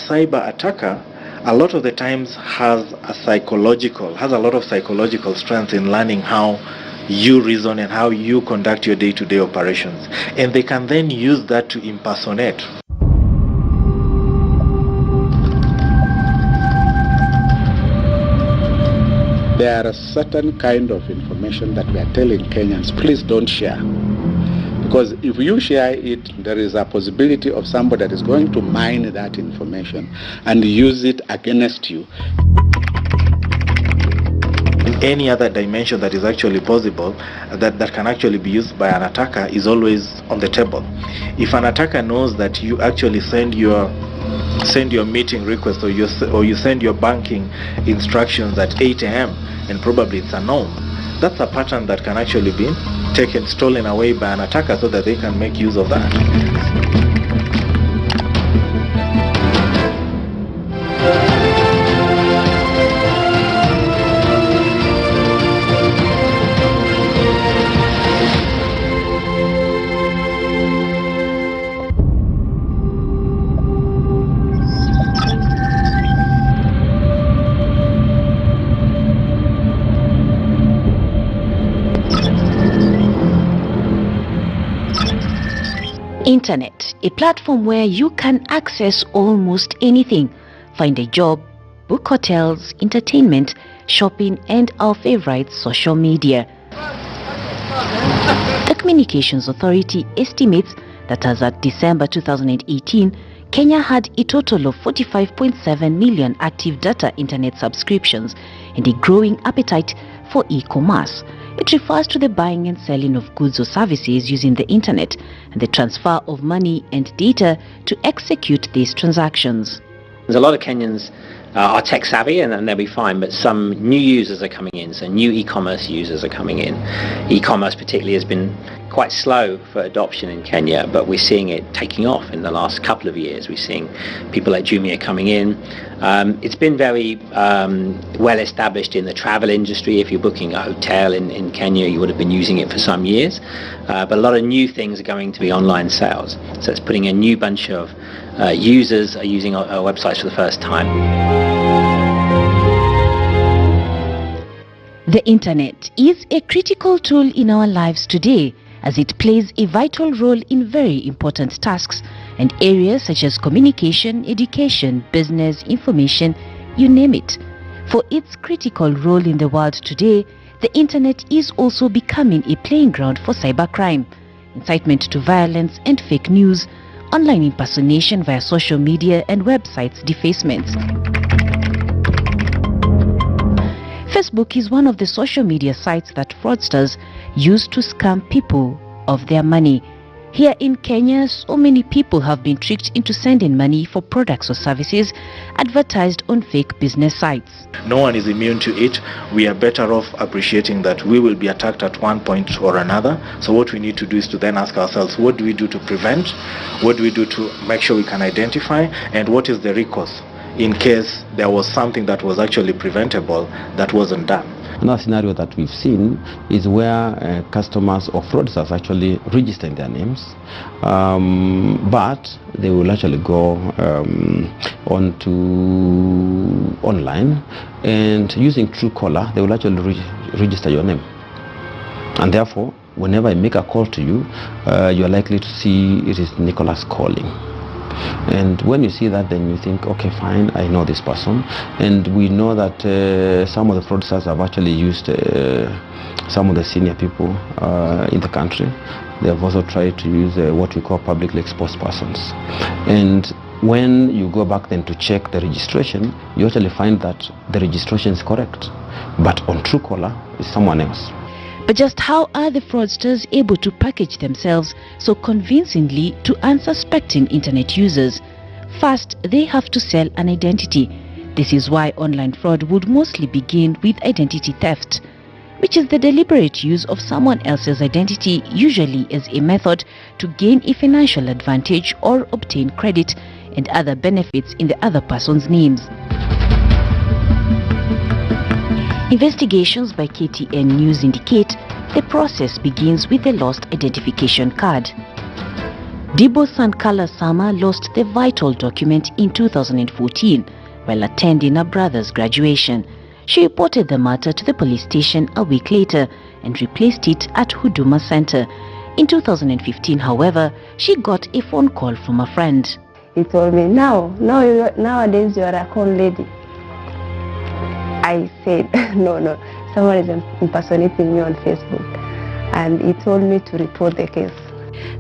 cyber attacker, a lot of the times has a lot of psychological strength in learning how you reason and how you conduct your day-to-day operations. And they can then use that to impersonate. There are a certain kind of information that we are telling Kenyans, please don't share. Because if you share it, there is a possibility of somebody that is going to mine that information and use it against you. Any other dimension that is actually possible, that can actually be used by an attacker, is always on the table. If an attacker knows that you actually send your meeting request or you send your banking instructions at 8 a.m. and probably it's unknown, that's a pattern that can actually be stolen away by an attacker so that they can make use of that. Internet, a platform where you can access almost anything, find a job, book hotels, entertainment, shopping, and our favorite social media. The Communications Authority estimates that as at December 2018, Kenya had a total of 45.7 million active data internet subscriptions and a growing appetite for e-commerce. It refers to the buying and selling of goods or services using the internet and the transfer of money and data to execute these transactions. There's a lot of Kenyans are tech savvy and they'll be fine, but some new users are coming in, so new e-commerce users are coming in. E-commerce particularly has been quite slow for adoption in Kenya, but we're seeing it taking off in the last couple of years. We're seeing people like Jumia coming in. It's been very well established in the travel industry. If you're booking a hotel in Kenya, you would have been using it for some years, but a lot of new things are going to be online sales, so it's putting a new bunch of users are using our websites for the first time. The internet is a critical tool in our lives today, as it plays a vital role in very important tasks and areas such as communication, education, business, information, you name it. For its critical role in the world today, the internet is also becoming a playing ground for cybercrime, incitement to violence and fake news, online impersonation via social media and websites defacements. Facebook is one of the social media sites that fraudsters use to scam people of their money. Here in Kenya, so many people have been tricked into sending money for products or services advertised on fake business sites. No one is immune to it. We are better off appreciating that we will be attacked at one point or another. So what we need to do is to then ask ourselves, what do we do to prevent? What do we do to make sure we can identify? And what is the recourse in case there was something that was actually preventable that wasn't done? Another scenario that we've seen is where customers or fraudsters actually register their names, but they will actually go onto online, and using Truecaller, they will actually register your name. And therefore, whenever I make a call to you, you are likely to see it is Nicholas calling. And when you see that, then you think, okay, fine, I know this person. And we know that some of the fraudsters have actually used some of the senior people in the country. They have also tried to use what we call publicly exposed persons. And when you go back then to check the registration, you actually find that the registration is correct. But on Truecaller, it's someone else. But just how are the fraudsters able to package themselves so convincingly to unsuspecting internet users? First, they have to sell an identity. This is why online fraud would mostly begin with identity theft, which is the deliberate use of someone else's identity, usually as a method to gain a financial advantage or obtain credit and other benefits in the other person's names. Investigations by KTN News indicate the process begins with the lost identification card. Dibo Sankala Sama lost the vital document in 2014 while attending her brother's graduation. She reported the matter to the police station a week later and replaced it at Huduma Center. In 2015, however, she got a phone call from a friend. He told me, nowadays you are a call lady. I said, no, someone is impersonating me on Facebook. And he told me to report the case.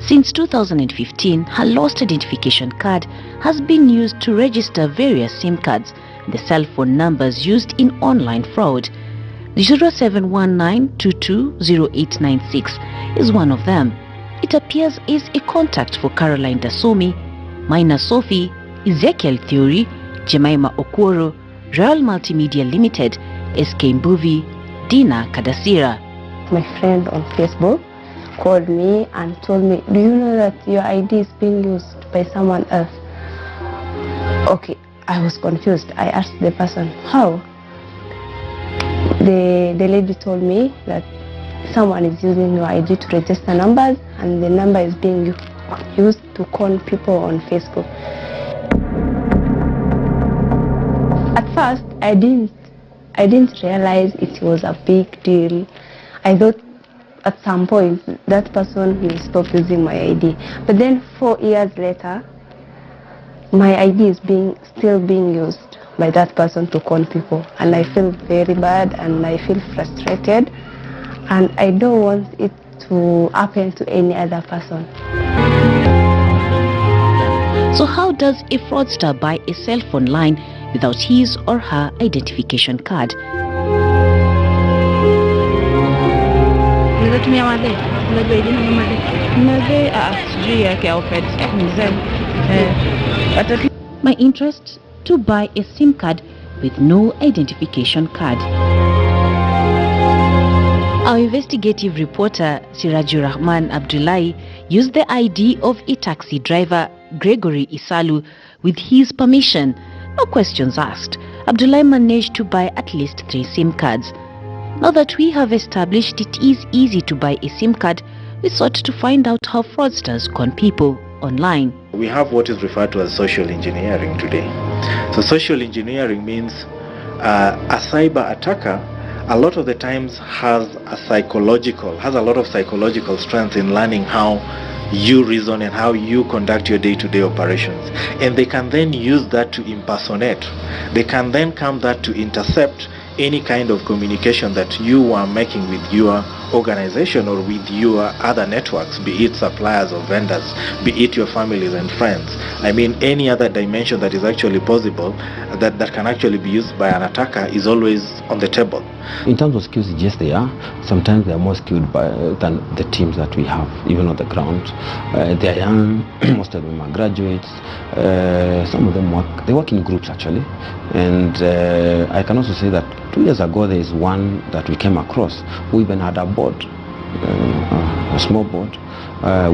Since 2015, her lost identification card has been used to register various SIM cards and the cell phone numbers used in online fraud. 0719220896 is one of them. It appears as a contact for Caroline Dasomi, Maina Sophie, Ezekiel Theory, Jemima Okworo, Royal Multimedia Limited, SK Mbuvi, Dina Kadasira. My friend on Facebook called me and told me, do you know that your ID is being used by someone else? Okay, I was confused. I asked the person, how? The lady told me that someone is using your ID to register numbers and the number is being used to call people on Facebook. At first, I didn't realize it was a big deal. I thought at some point that person will stop using my ID. But then 4 years later, my ID is still being used by that person to call people, and I feel very bad and I feel frustrated, and I don't want it to happen to any other person. So how does a fraudster buy a cell phone line without his or her identification card? My interest to buy a SIM card with no identification card. Our investigative reporter Sirajur Rahman Abdullahi used the ID of a taxi driver, Gregory Isalu, with his permission. No questions asked. Abdullahi managed to buy at least 3 SIM cards. Now that we have established it is easy to buy a SIM card, we sought to find out how fraudsters con people online. We have what is referred to as social engineering today. So social engineering means a cyber attacker a lot of the times has a lot of psychological strength in learning how you reason and how you conduct your day-to-day operations, and they can then use that to impersonate. They can then come that to intercept any kind of communication that you are making with your organization or with your other networks, be it suppliers or vendors, be it your families and friends. I mean, any other dimension that is actually possible that can actually be used by an attacker is always on the table. In terms of skills, yes, they are. Sometimes they are more skilled than the teams that we have, even on the ground. They are young, most of them are graduates. Some of them work in groups actually. And I can also say that 2 years ago there is one that we came across who even had a board, a small board,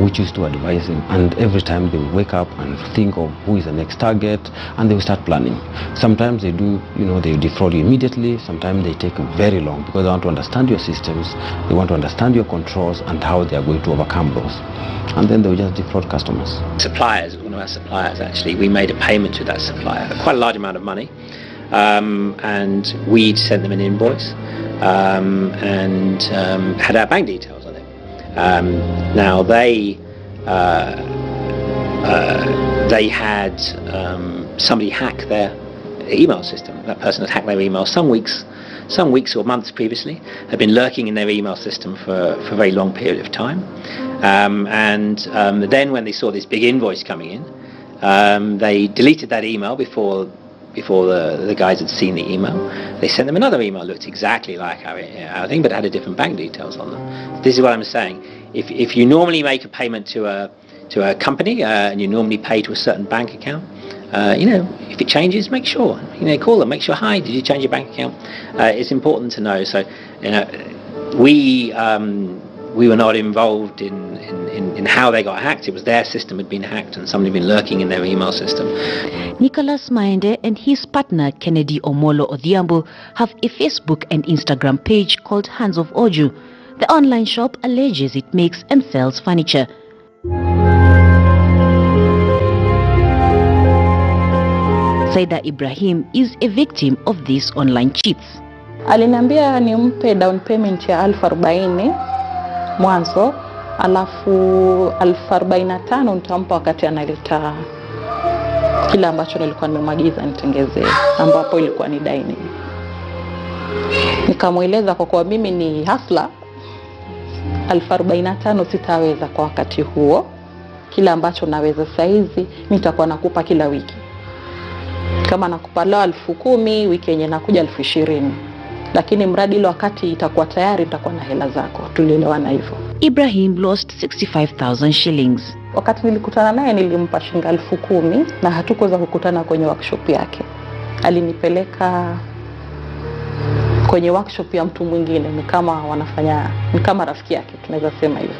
which used to advise him, and every time they would wake up and think of who is the next target, and they will start planning. Sometimes they do, they defraud you immediately. Sometimes they take very long because they want to understand your systems, they want to understand your controls and how they are going to overcome those, and then they will just defraud customers. Suppliers, one of our suppliers actually, we made a payment to that supplier, quite a large amount of money, and we'd sent them an invoice and had our bank details on it. Now they had somebody hack their email system. That person had hacked their email some weeks or months previously, had been lurking in their email system for a very long period of time, and then when they saw this big invoice coming in, they deleted that email before the guys had seen the email. They sent them another email, looked exactly like our thing, but had a different bank details on them. This is what I'm saying. If you normally make a payment to a company and you normally pay to a certain bank account, if it changes, make sure. Call them, make sure. Hi, did you change your bank account? It's important to know. So, we were not involved in how they got hacked. It was their system had been hacked and somebody had been lurking in their email system. Nicholas Maende and his partner Kennedy Omolo Odhiambo have a Facebook and Instagram page called Hands of Oju. The online shop alleges it makes and sells furniture. Saida Ibrahim is a victim of these online cheats. Aliniambia nimpe down payment ya 40,000 mwanzo, alafu 45,000 nitampa wakati analeta kila ambacho nilikuwa nimemwagiza nitengezee, ambapo ilikuwa ni dining. Nikamueleza kwa kuwa mimi ni hustler, 45,000 sitaweza kwa wakati huo. Kila ambacho naweza saizi nitakuwa nakupa kila wiki. Kama nakupa leo 10,000, wiki yenye nakuja 20,000. Lakini mradi ile wakati itakuwa tayari nitakuwa na hela zako. Tulielewana hivyo. Ibrahim lost 65,000 shillings. Wakati nilikutana naye nilimpa shilingi 10,000 na hatukuweza kukutana kwenye workshop yake. Alinipeleka kwenye workshop ya mtu mwingine, ni kama rafiki yake, tunaweza sema hivyo.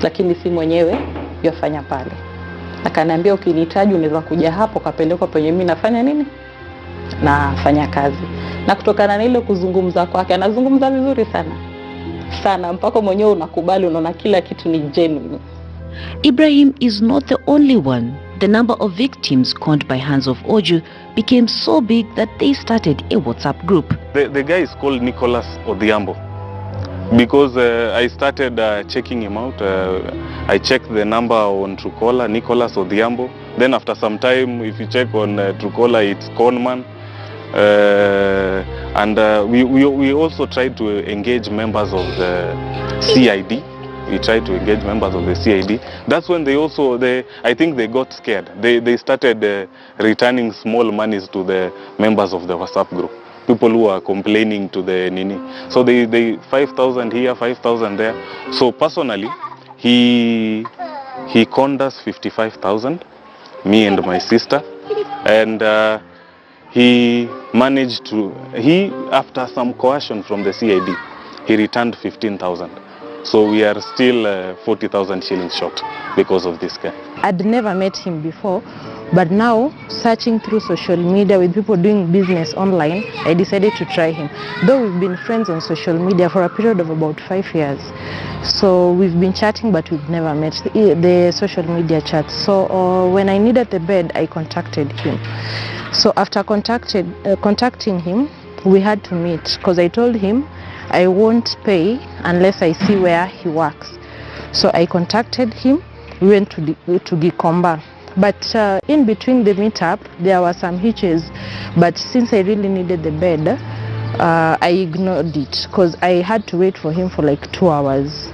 Lakini si mwenyewe yafanya pale. Akaniambia ukinihitaji unaweza kuja hapo kapelekwa penye mimi nafanya nini? Nafanya kazi. Na kutokana na ile kuzungumza kwake, anazungumza vizuri sana mpaka mwenyewe unakubali, unaona kila kitu ni genuine. Ibrahim is not the only one. The number of victims conned by hands of Oju became so big that they started a WhatsApp group. The guy is called Nicholas Odhiambo. Because I started checking him out. I checked the number on Truecaller, Nicholas Odhiambo. Then after some time, if you check on Truecaller, it's Conman. We also tried to engage members of the CID. We tried to engage members of the CID. That's when I think they got scared. They started returning small monies to the members of the WhatsApp group. People who are complaining to the Nini. So they 5,000 here, 5,000 there. So personally, he conned us 55,000, me and my sister. And he managed to, after some coercion from the CID, he returned 15,000. So we are still 40,000 shillings short because of this guy. I'd never met him before, but now searching through social media with people doing business online, I decided to try him. Though we've been friends on social media for a period of about 5 years. So we've been chatting, but we've never met, the social media chat. So when I needed the bed, I contacted him. So after contacting him, we had to meet because I told him I won't pay unless I see where he works. So I contacted him. We went to Gikomba. But in between the meetup, there were some hitches. But since I really needed the bed, I ignored it because I had to wait for him for like 2 hours.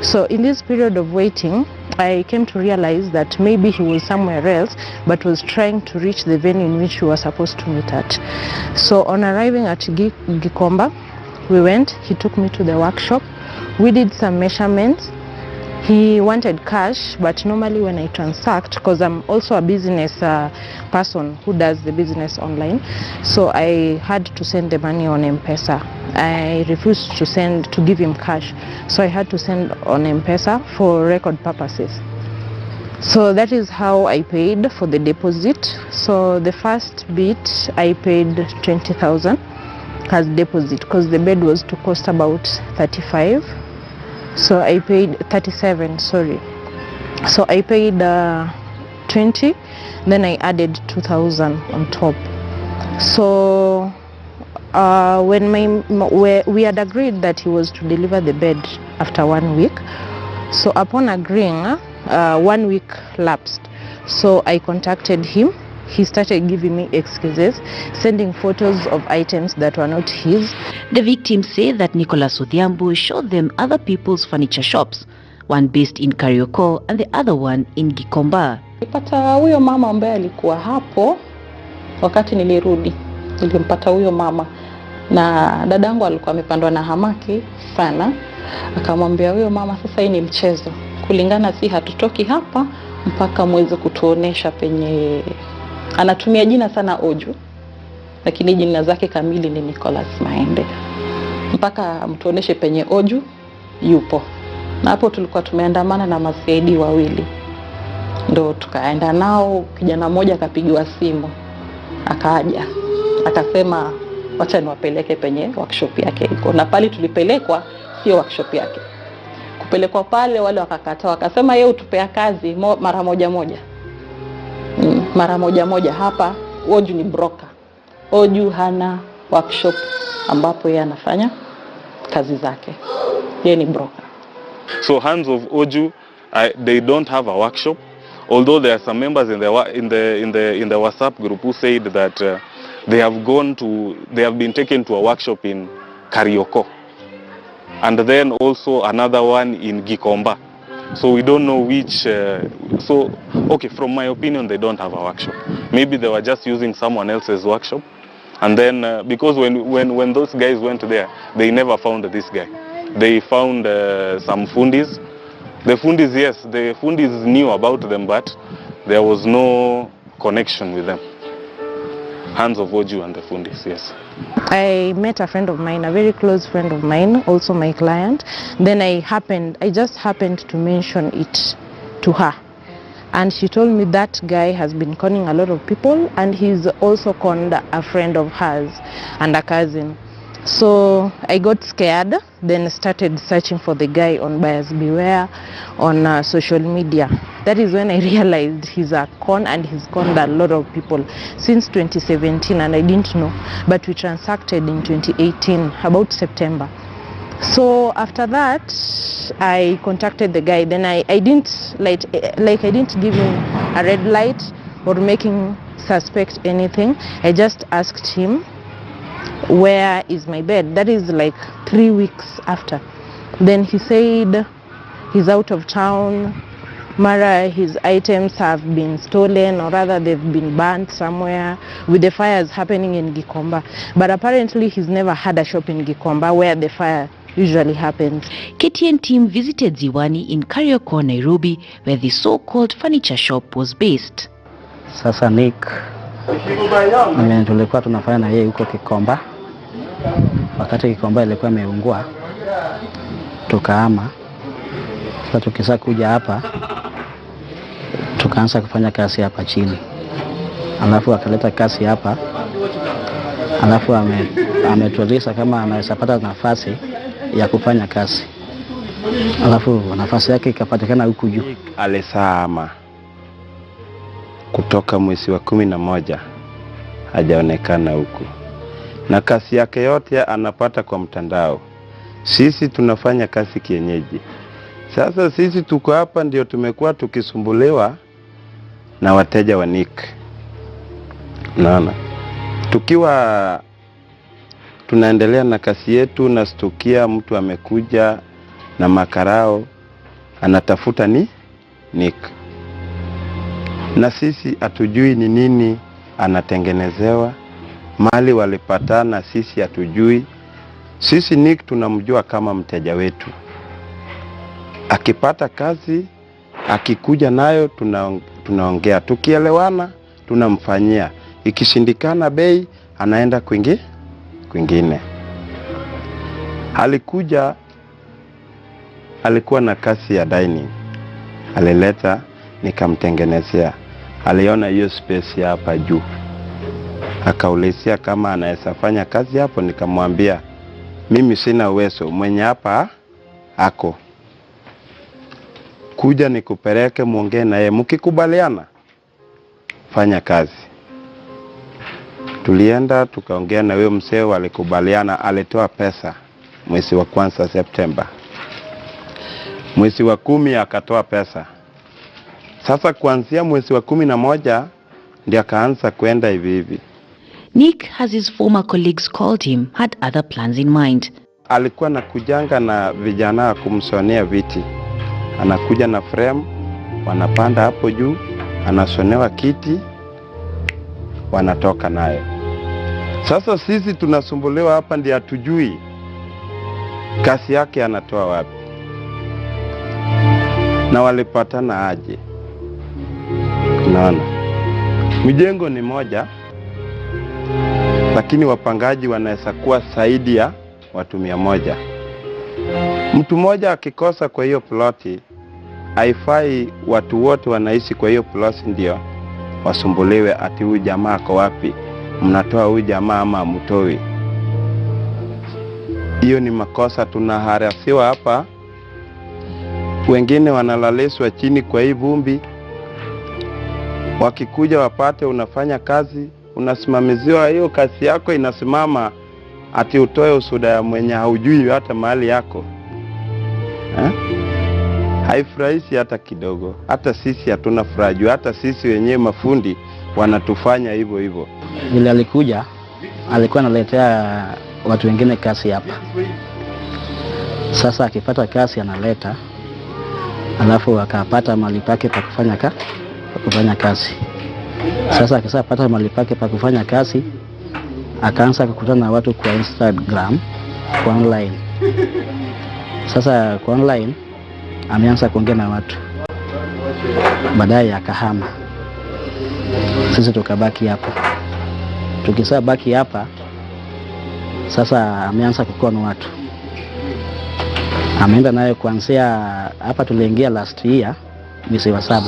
So in this period of waiting, I came to realize that maybe he was somewhere else, but was trying to reach the venue in which we were supposed to meet at. So on arriving at Gikomba, we went, he took me to the workshop. We did some measurements. He wanted cash, but normally when I transact, because I'm also a business person who does the business online, so I had to send the money on M-Pesa. I refused to give him cash, so I had to send on M-Pesa for record purposes. So that is how I paid for the deposit. So the first bit I paid 20,000 as deposit because the bed was to cost about 35. So I paid 37, sorry. So I paid 20, then I added 2,000 on top. So when we had agreed that he was to deliver the bed after 1 week. So upon agreeing, 1 week lapsed. So I contacted him. He started giving me excuses, sending photos of items that were not his. The victims say that Nicholas Odhiambo showed them other people's furniture shops, one based in Karioko and the other one in Gikomba. Nilipata huyo mama ambaye alikuwa hapo wakati nilirudi. Nilimpata huyo mama na dadangu alikuwa amepandwa na hamaki sana. Akamwambia huyo mama, sasa hii ni mchezo. Kulingana si hatutoki hapa mpaka muweze kutuonesha penye. Anatumia jina sana Oju, lakini jina zake kamili ni Nicholas Maende. Mpaka mtuoneshe penye Oju yupo. Na hapo tulikuwa tumeandamana na masaidi wawili. Ndo tukaenda nao, kijana mmoja akapigiwa simu. Akaja. Akasema wacha niwapeleke penye workshop yake iko. Na pale tulipelekwa sio workshop yake. Kupelekwa pale wale wakakataa, wakasema yeye utupea kazi mara moja moja. Mara moja moja hapa Oju ni broker. Oju hana workshop ambapo yeye anafanya kazi zake. Yeye ni broker. So hands of Oju, they don't have a workshop, although there are some members in the WhatsApp group who said that they have been taken to a workshop in Karioko, and then also another one in Gikomba. So we don't know which. Okay, from my opinion, they don't have a workshop. Maybe they were just using someone else's workshop, and then because when those guys went there, they never found this guy. They found some fundis. The fundis, yes, the fundis knew about them, but there was no connection with them. Hands of Oju and the fundis, yes. I met a friend of mine, a very close friend of mine, also my client. Then I just happened to mention it to her. And she told me that guy has been conning a lot of people, and he's also conned a friend of hers and a cousin. So I got scared, then started searching for the guy on Buyers Beware on social media. That is when I realized he's a con, and he's conned a lot of people since 2017, and I didn't know. But we transacted in 2018, about September. So after that, I contacted the guy. Then I didn't I didn't give him a red light or make him suspect anything. I just asked him, where is my bed? That is like 3 weeks after. Then he said he's out of town. Mara, his items have been stolen, or rather they've been burnt somewhere, with the fires happening in Gikomba. But apparently he's never had a shop in Gikomba where the fire usually happens. KTN team visited Ziwani in Karioko, Nairobi, where the so-called furniture shop was based. Sasa Nick, tulikuwa tunafanya na yeye huko Gikomba. Wakati Gikomba ilikuwa imeungua, tukahama. Sasa tukisa kuja hapa, tukaanza kufanya kazi hapa chini. Alafu akaleta kazi hapa. Alafu ametuuliza kama anaweza pata nafasi ya kufanya kazi. Alafu nafasi yake ikapatikana huku juu. Alisema kutoka mwezi wa 11 hajaonekana huku, na kazi yake yote anapata kwa mtandao. Sisi tunafanya kazi kienyeji. Sasa sisi tuko hapa ndio tumekuwa tukisumbuliwa na wateja wa Nick. Naona tukiwa tunaendelea na kazi yetu, na stukia mtu amekuja na makarao anatafuta Nick, na sisi hatujui ni nini anatengenezewa, mali walipatana, sisi hatujui. Sisi Nick tunamjua kama mteja wetu. Akipata kazi, akikuja nayo tunaongea, tukielewana tunamfanyia. Ikishindikana bei, anaenda kwingine. Alikuwa na kazi ya dining. Alileta, nikamtengenezea. Aliona hiyo space hapa juu, akaulizia kama anaweza fanya kazi hapo. Nikamwambia mimi sina uwezo, mwenye hapa ako, kuja nikupeleke muongee na yeye, mkikubaliana fanya kazi. Tulienda tukaongea na huyo mzee, walikubaliana. Alitoa pesa mwezi wa kwanza Septemba. Mwezi wa 10 akatoa pesa. Sasa kuanzia mwezi wa 11 ndio akaanza kwenda hivi. Nick, as his former colleagues called him, had other plans in mind. Alikuwa nakujanga na vijana kumsonea viti. Anakuja na frame, wanapanda hapo juu, anasonewa kiti, wanatoka nayo. Sasa sisi tunasumbuliwa hapa, ndio hatujui kazi yake anatoa wapi na walipatana aje. Naona mjengo ni moja, lakini wapangaji wanaweza kuwa zaidi ya watu 100. Mtu mmoja akikosa kwa hiyo ploti, haifai watu wote wanaishi kwa hiyo ploti ndio wasumbuliwe ati huyu jamaa ako wapi, mnatoa huyu jamaa ama mtoi. Hiyo ni makosa, tunaharasiwa hapa. Wengine wanalalishwa chini kwa hii vumbi. Wakikuja wapate unafanya kazi, unasimamiziwa hiyo kasi yako inasimama, ati utoe usuda ya mwenye haujui hata mahali yako. Haifurahishi hata kidogo. Hata sisi hatuna furaha, hata sisi wenyewe mafundi wanatufanya hivyo hivyo. Vile alikuja, alikuwa analetea watu wengine kasi hapa. Sasa akipata kasi analeta, alafu akapata mahali pake pa kufanya kazi. Sasa akisapata mahali pake pa kufanya kazi, akaanza kukutana na watu kwa Instagram, kwa online. Sasa kwa online ameanza kuongea na watu, baadaye akahama. Sisi tukabaki hapa. Tukisabaki hapa, sasa ameanza kukua na watu. Ameenda naye kuanzia hapa, tuliingia last year mwezi wa 7.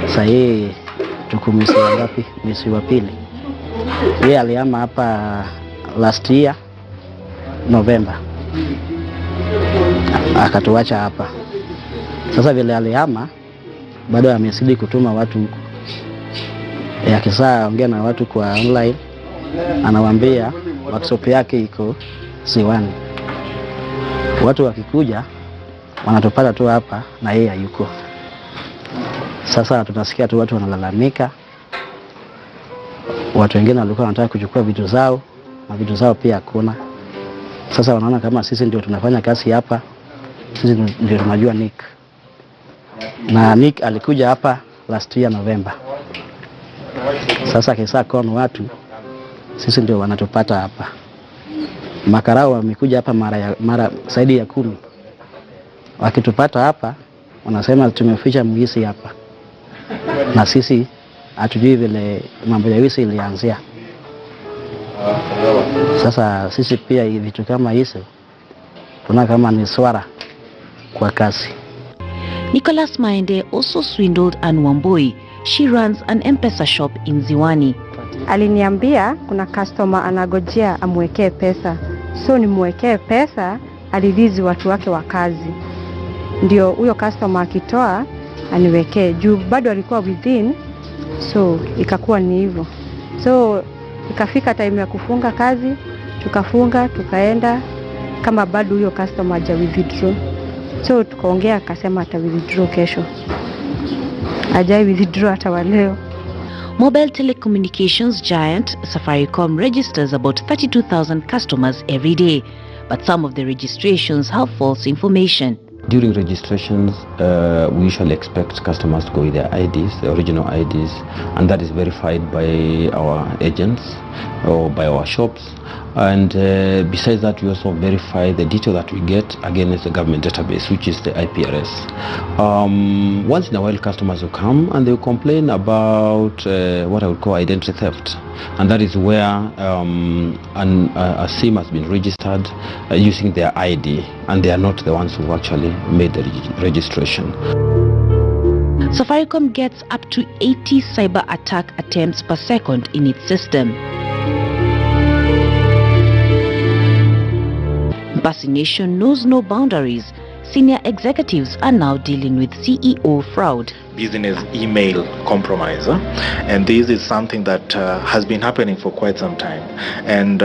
Sasa yeye tuko mwezi wa ngapi? Mwezi wa 2. Yeye alihama hapa last year November, akatuacha hapa. Sasa vile alihama, bado amezidi kutuma watu huko. Akisaa ongea na watu kwa online, anawaambia workshop yake iko Ziwani. Watu wakikuja wanatupata tu hapa na yeye hayuko. Sasa tunasikia tu watu wanalalamika. Watu wengine walikuwa wanataka kuchukua vitu zao, na vitu zao pia hakuna. Sasa wanaona kama sisi ndio tunafanya kazi hapa, sisi ndio tunajua Nick. Na Nick alikuja hapa last year November. Sasa kisa kwa watu, sisi ndio wanatupata hapa. Makarao wamekuja hapa mara zaidi ya 10. Wakitupata hapa, wanasema tumeficha mwizi hapa. Na sisi hatujui vile mambo ya wizi ilianzia. Sasa sisi pia vitu kama hizo tuna kama ni swara kwa kasi. Nicholas Maende also swindled Anne Wambui. She runs an M-Pesa shop in Ziwani. Aliniambia kuna customer anagojea amwekee pesa. So nimwekee pesa, alilizi watu wake wa kazi. Ndio huyo customer akitoa aniwekee. Juu bado alikuwa within, so ikakuwa ni hivyo. So ikafika time ya kufunga kazi, tukafunga, tukaenda kama bado huyo customer haja withdraw. So tukaongea, akasema ata withdraw kesho. Hajai withdraw hata wa leo. Mobile telecommunications giant Safaricom registers about 32,000 customers every day, but some of the registrations have false information. During registrations, we usually expect customers to go with their IDs, the original IDs, and that is verified by our agents or by our shops. And besides that, we also verify the detail that we get against the government database, which is the IPRS. Once in a while, customers will come and they will complain about what I would call identity theft. And that is where a SIM has been registered using their ID, and they are not the ones who actually made the registration. Safaricom gets up to 80 cyber attack attempts per second in its system. Impersonation knows no boundaries. Senior executives are now dealing with CEO fraud. Business email compromise, and this is something that has been happening for quite some time, and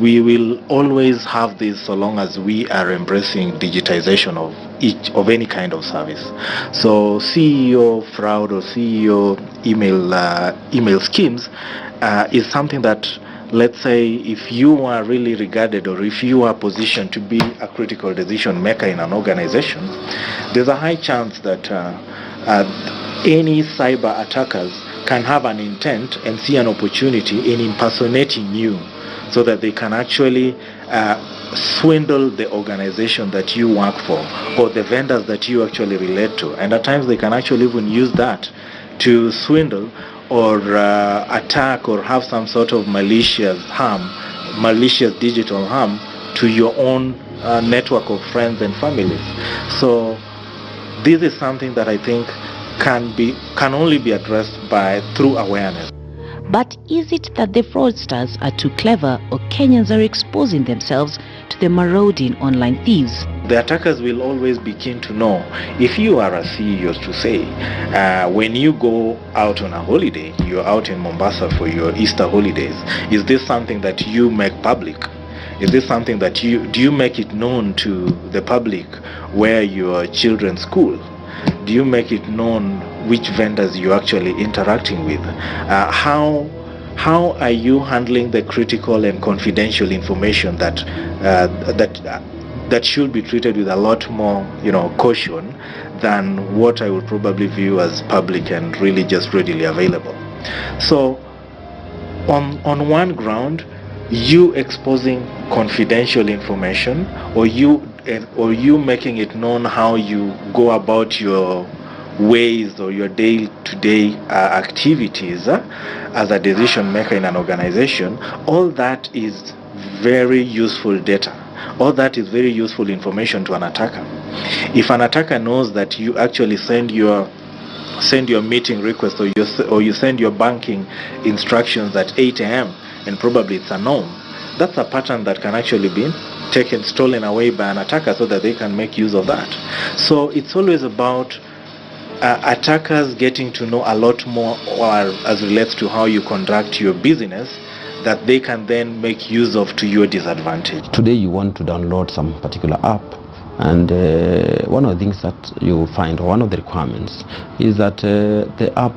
we will always have this so long as we are embracing digitization of any kind of service. So CEO fraud or CEO email schemes is something that, let's say, if you are really regarded or if you are positioned to be a critical decision maker in an organization, there's a high chance that any cyber attackers can have an intent and see an opportunity in impersonating you so that they can actually swindle the organization that you work for or the vendors that you actually relate to. And at times they can actually even use that to swindle or attack or have some sort of malicious digital harm to your own network of friends and families. So this is something that I think can only be addressed through awareness. But is it that the fraudsters are too clever, or Kenyans are exposing themselves to the marauding online thieves? The attackers will always be keen to know if you are a CEO, to say, when you go out on a holiday, you're out in Mombasa for your Easter holidays, is this something that you make public? Is this something that do you make it known to the public where your children's school? Do you make it known which vendors you're actually interacting with? How are you handling the critical and confidential information that should be treated with a lot more, caution than what I would probably view as public and really just readily available? So, on one ground, you exposing confidential information, or you making it known how you go about your ways or your day-to-day activities as a decision maker in an organization, all that is very useful data. All that is very useful information to an attacker. If an attacker knows that you actually send your meeting request, or you send your banking instructions at 8 a.m. and probably it's a known, that's a pattern that can actually be stolen away by an attacker so that they can make use of that. So it's always about attackers getting to know a lot more, or as relates to how you conduct your business, that they can then make use of to your disadvantage. Today you want to download some particular app, and one of the things that you find, or one of the requirements, is that the app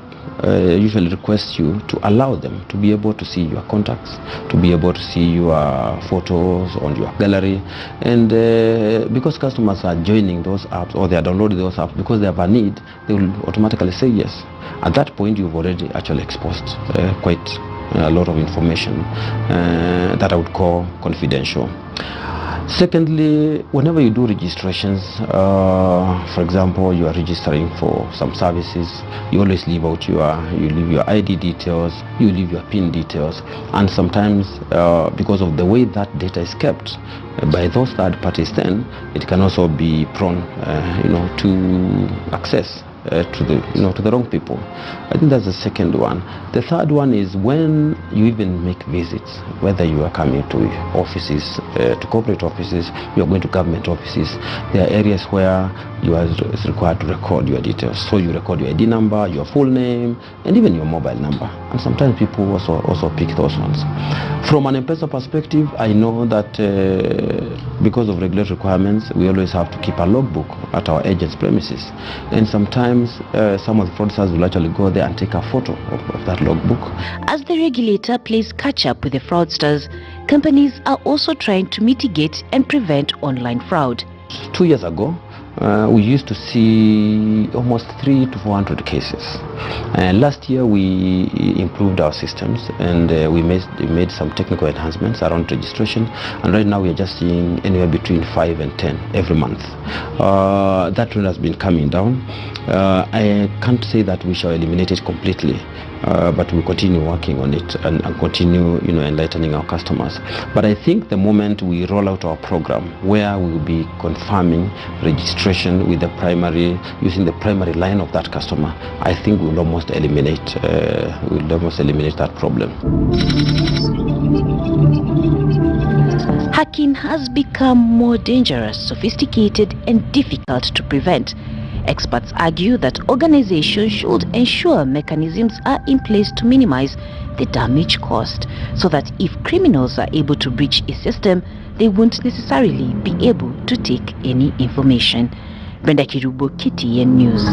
usually requests you to allow them to be able to see your contacts, to be able to see your photos on your gallery. And because customers are joining those apps, or they are downloading those apps because they have a need, they will automatically say yes. At that point, you've already actually exposed quite a lot of information that I would call confidential. Secondly, whenever you do registrations, for example, you are registering for some services, you always leave out you leave your ID details, you leave your PIN details, and sometimes because of the way that data is kept by those third parties, then it can also be prone, to access to the wrong people. I think that's the second one. The third one is when you even make visits, whether you are coming to offices, to corporate offices, you are going to government offices. There are areas where you are required to record your details. So you record your ID number, your full name, and even your mobile number. And sometimes people also pick those ones. From an M-Pesa perspective, I know that because of regulatory requirements, we always have to keep a logbook at our agent's premises. And sometimes some of the fraudsters will actually go there and take a photo of that logbook. As the regulator plays catch-up with the fraudsters, companies are also trying to mitigate and prevent online fraud. 2 years ago, we used to see almost 300 to 400 cases. Last year we improved our systems, and we made some technical enhancements around registration, and right now we are just seeing anywhere between 5 and 10 every month. That trend has been coming down. I can't say that we shall eliminate it completely, but we continue working on it and continue enlightening our customers. But I think the moment we roll out our program, where we will be confirming registration with using the primary line of that customer, I think we'll almost eliminate that problem. Hacking has become more dangerous, sophisticated, and difficult to prevent. Experts argue that organizations should ensure mechanisms are in place to minimize the damage caused, so that if criminals are able to breach a system, they won't necessarily be able to take any information. Brenda Kirubo, KTN News.